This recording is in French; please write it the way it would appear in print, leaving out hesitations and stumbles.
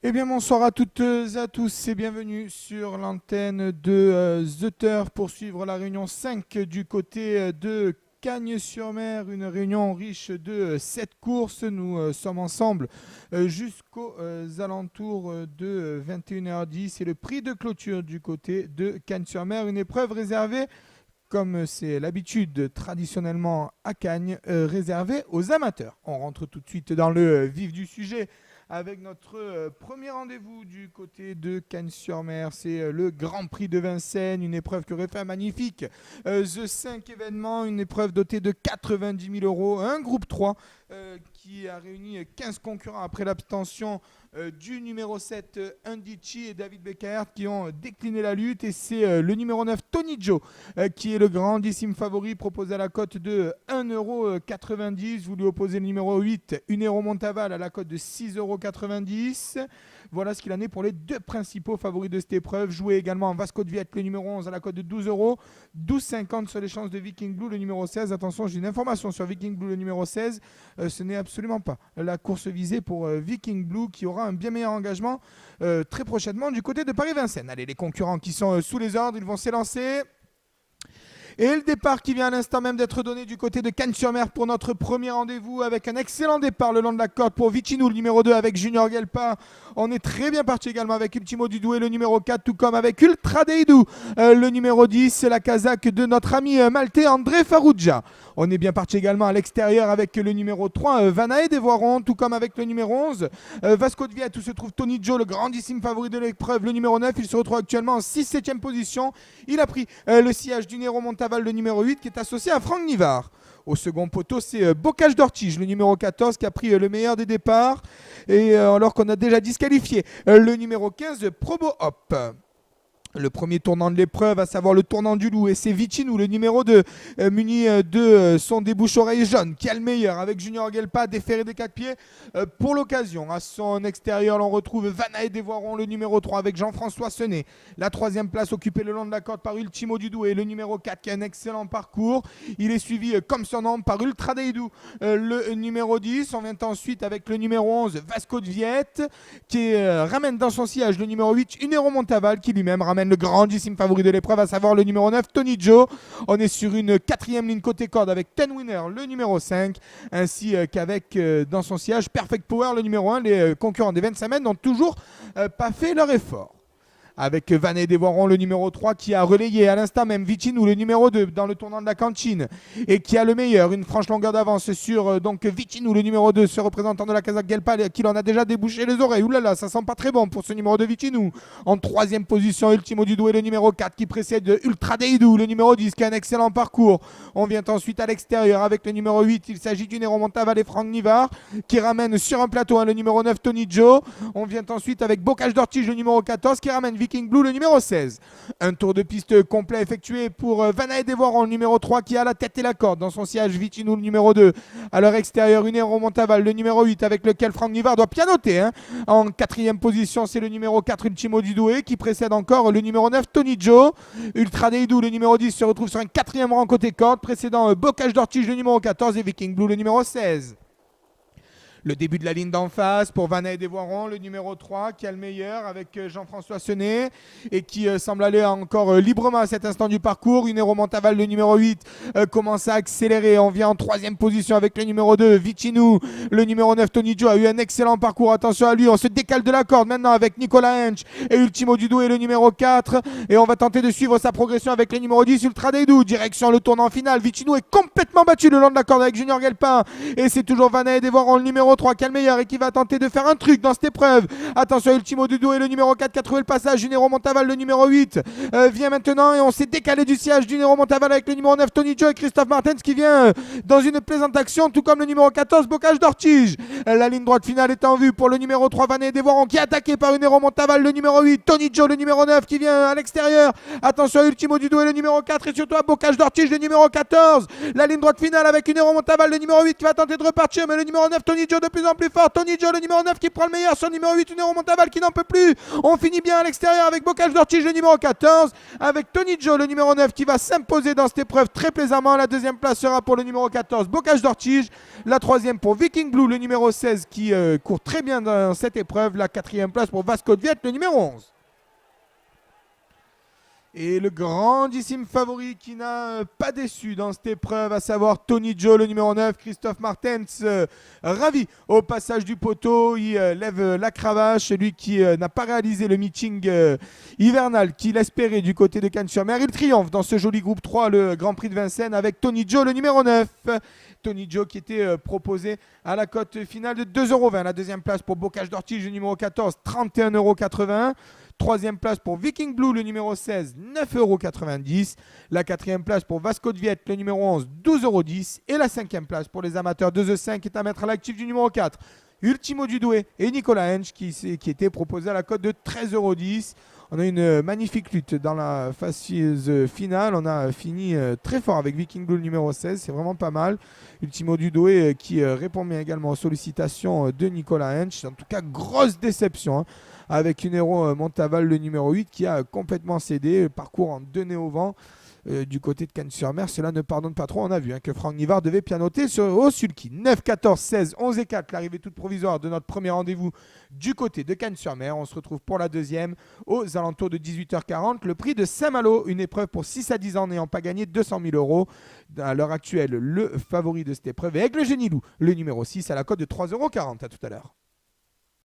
Eh bien, bonsoir à toutes et à tous et bienvenue sur l'antenne de The Turf pour suivre la réunion 5 du côté de Cagnes-sur-Mer, une réunion riche de 7 courses. Nous sommes ensemble jusqu'aux alentours de 21h10 et le prix de clôture du côté de Cagnes-sur-Mer, une épreuve réservée, comme c'est l'habitude traditionnellement à Cagnes, réservée aux amateurs. On rentre tout de suite dans le vif du sujet avec notre premier rendez-vous du côté de Cagnes-sur-Mer. C'est le Grand Prix de Vincennes, une épreuve qui aurait fait un magnifique The 5 événements, une épreuve dotée de 90 000 euros, un groupe 3 qui a réuni 15 concurrents après l'abstention du numéro 7 Undici et David Beckert qui ont décliné la lutte, et c'est le numéro 9 Tony Joe qui est le grandissime favori, proposé à la cote de 1,90 €. Vous lui opposez le numéro 8 Unero Montaval à la cote de 6,90 €. Voilà ce qu'il en est pour les deux principaux favoris de cette épreuve. Joué également en Vasco de Viette, le numéro 11 à la cote de 12 €. 12,50 sur les chances de Viking Blue, le numéro 16. Attention, j'ai une information sur Viking Blue, le numéro 16. Ce n'est absolument pas la course visée pour Viking Blue, qui aura un bien meilleur engagement très prochainement du côté de Paris-Vincennes. Allez, les concurrents qui sont sous les ordres, ils vont s'élancer. Et le départ qui vient à l'instant même d'être donné du côté de Cagnes-sur-Mer pour notre premier rendez-vous, avec un excellent départ le long de la corde pour Vicinou, le numéro 2 avec Junior Gelpa. On est très bien parti également avec Ultimo Dudoué, le numéro 4, tout comme avec Ultra Deidou, le numéro 10, c'est la casaque de notre ami maltais André Farrugia. On est bien parti également à l'extérieur avec le numéro 3, Vanae des Voirons, tout comme avec le numéro 11, Vasco de Viette, où se trouve Tony Joe, le grandissime favori de l'épreuve, le numéro 9. Il se retrouve actuellement en 6-7e position. Il a pris le sillage du Nero Montaval, le numéro 8, qui est associé à Franck Nivard. Au second poteau, c'est Bocage d'Ortige, le numéro 14, qui a pris le meilleur des départs, et alors qu'on a déjà disqualifié le numéro 15, Probo Hop. Le premier tournant de l'épreuve, à savoir le tournant du loup, et c'est Vicinou, le numéro 2, muni de son débouche-oreille jaune, qui a le meilleur avec Junior Gelpa, déféré des 4 pieds pour l'occasion. À son extérieur, l'on retrouve Vanae des Voirons, le numéro 3, avec Jean-François Senet. La troisième place occupée le long de la corde par Ultimo Dudoué, le numéro 4, qui a un excellent parcours. Il est suivi, comme son nom, par Ultra Deidou, le numéro 10. On vient ensuite avec le numéro 11, Vasco de Viette, qui ramène dans son sillage le numéro 8, Unero Montaval, qui lui-même ramène le grandissime favori de l'épreuve, à savoir le numéro 9, Tony Joe. On est sur une quatrième ligne côté corde avec Ten Winner, le numéro 5, ainsi qu'avec dans son sillage Perfect Power, le numéro 1. Les concurrents des 25 mètres n'ont toujours pas fait leur effort. Avec Vanet Dévorant, le numéro 3, qui a relayé à l'instant même Vicinou, le numéro 2, dans le tournant de la cantine, et qui a le meilleur, une franche longueur d'avance sur donc Vicinou, le numéro 2, ce représentant de la Kazakh Gelpa, qui en a déjà débouché les oreilles. Ouh là là, ça sent pas très bon pour ce numéro de Vicinou. En troisième position, Ultimo Dudoué, le numéro 4, qui précède Ultra Deidou, le numéro 10, qui a un excellent parcours. On vient ensuite à l'extérieur avec le numéro 8, il s'agit du Nero Montaval et Franck Nivard, qui ramène sur un plateau le numéro 9, Tony Joe. On vient ensuite avec Bocage d'Ortige, le numéro 14, qui ramène Viking Blue, le numéro 16. Un tour de piste complet effectué pour Vanae Devoran, le numéro 3, qui a la tête et la corde. Dans son sillage, Vicinou, le numéro 2. À leur extérieur, Unero Montaval, le numéro 8, avec lequel Franck Nivard doit pianoter. En quatrième position, c'est le numéro 4, Ultimo Dudoué, qui précède encore le numéro 9, Tony Joe. Ultra Deidou, le numéro 10, se retrouve sur un quatrième rang côté corde, précédant Bocage d'Ortige, le numéro 14, et Viking Blue, le numéro 16. Le début de la ligne d'en face pour Vanae des Voirons, le numéro 3, qui a le meilleur avec Jean-François Senet, et qui semble aller encore librement à cet instant du parcours. Unero Montaval, le numéro 8, commence à accélérer. On vient en troisième position avec le numéro 2, Vicinou. Le numéro 9, Tony Joe, a eu un excellent parcours. Attention à lui, on se décale de la corde maintenant avec Nicolas Hench et Ultimo Dudoué, le numéro 4. Et on va tenter de suivre sa progression avec le numéro 10, Ultra Deidou. Direction le tournant final. Vicinou est complètement battu le long de la corde avec Junior Gelpin. Et c'est toujours Vanae des Voirons, le numéro 3, qui a le meilleur et qui va tenter de faire un truc dans cette épreuve. Attention, Ultimo Dudoué, le numéro 4, qui a trouvé le passage. Unero Montaval, le numéro 8, vient maintenant, et on s'est décalé du siège d'Unero Montaval avec le numéro 9, Tony Joe, et Christophe Martens, qui vient dans une plaisante action, tout comme le numéro 14, Bocage d'Ortige. La ligne droite finale est en vue pour le numéro 3, Vanae Devorant, qui est attaqué par Unero Montaval, le numéro 8, Tony Joe, le numéro 9, qui vient à l'extérieur. Attention à Ultimo Dudoué, le numéro 4, et surtout à Bocage d'Ortige, le numéro 14. La ligne droite finale avec Unero Montaval, le numéro 8, qui va tenter de repartir, mais le numéro 9, Tony Joe, Joe de plus en plus fort. Tony Joe, le numéro 9 qui prend le meilleur sur le numéro 8, Unero Montaval qui n'en peut plus. On finit bien à l'extérieur avec Bocage d'Ortige, le numéro 14. Avec Tony Joe, le numéro 9 qui va s'imposer dans cette épreuve très plaisamment. La deuxième place sera pour le numéro 14, Bocage d'Ortige. La troisième pour Viking Blue, le numéro 16 qui court très bien dans cette épreuve. La quatrième place pour Vasco de Viette, le numéro 11. Et le grandissime favori qui n'a pas déçu dans cette épreuve, à savoir Tony Joe, le numéro 9, Christophe Martens, ravi au passage du poteau, il lève la cravache, lui qui n'a pas réalisé le meeting hivernal qu'il espérait du côté de Cannes-sur-Mer. Il triomphe dans ce joli groupe 3, le Grand Prix de Vincennes, avec Tony Joe, le numéro 9. Tony Joe qui était proposé à la cote finale de 2,20 €. La deuxième place pour Bocage d'Ortige, le numéro 14, 31,81 €. Troisième place pour Viking Blue, le numéro 16, 9,90 €. La quatrième place pour Vasco de Viette, le numéro 11, 12,10 €. Et la cinquième place pour les amateurs de The 5 est à mettre à l'actif du numéro 4, Ultimo Dudoué et Nicolas Hench qui était proposé à la cote de 13,10 €. On a une magnifique lutte dans la phase finale. On a fini très fort avec Viking Blue, le numéro 16. C'est vraiment pas mal. Ultimo Dudoué qui répond bien également aux sollicitations de Nicolas Hench. En tout cas, grosse déception avec Unero Montaval, le numéro 8, qui a complètement cédé. Le parcours en 2 nez au vent. Du côté de Cannes-sur-Mer, cela ne pardonne pas trop. On a vu que Franck Nivard devait pianoter au sulky. 9, 14, 16, 11 et 4, l'arrivée toute provisoire de notre premier rendez-vous du côté de Cannes-sur-Mer. On se retrouve pour la deuxième aux alentours de 18h40. Le prix de Saint-Malo, une épreuve pour 6 à 10 ans n'ayant pas gagné 200 000 €. À l'heure actuelle, le favori de cette épreuve est Aigle Génie Loup, le numéro 6 à la cote de 3,40 €. À tout à l'heure.